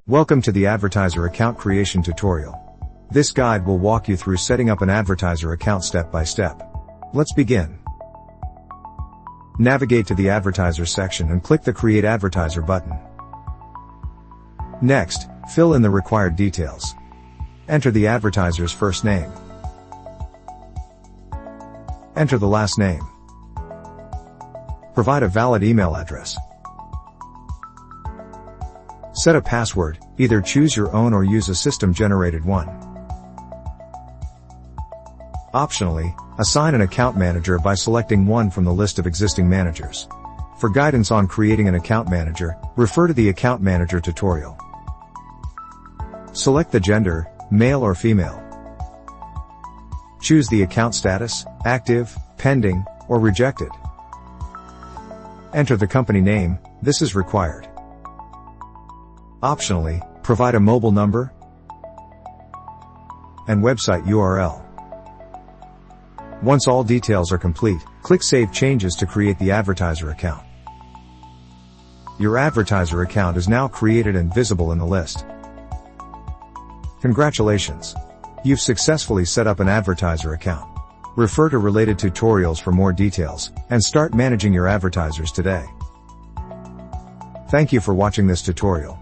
Welcome to the Advertiser account creation tutorial. This guide will walk you through setting up an Advertiser account step by step. Let's begin. Navigate to the Advertiser section and click the Create Advertiser button. Next, fill in the required details. Enter the advertiser's first name. Enter the last name. Provide a valid email address. Set a password, either choose your own or use a system-generated one. Optionally, assign an account manager by selecting one from the list of existing managers. For guidance on creating an account manager, refer to the Account Manager tutorial. Select the gender, male or female. Choose the account status, active, pending, or rejected. Enter the company name, this is required. Optionally, provide a mobile number and website URL. Once all details are complete, click Save Changes to create the Advertiser account. Your Advertiser account is now created and visible in the list. Congratulations! You've successfully set up an Advertiser account. Refer to related tutorials for more details, and start managing your advertisers today. Thank you for watching this tutorial.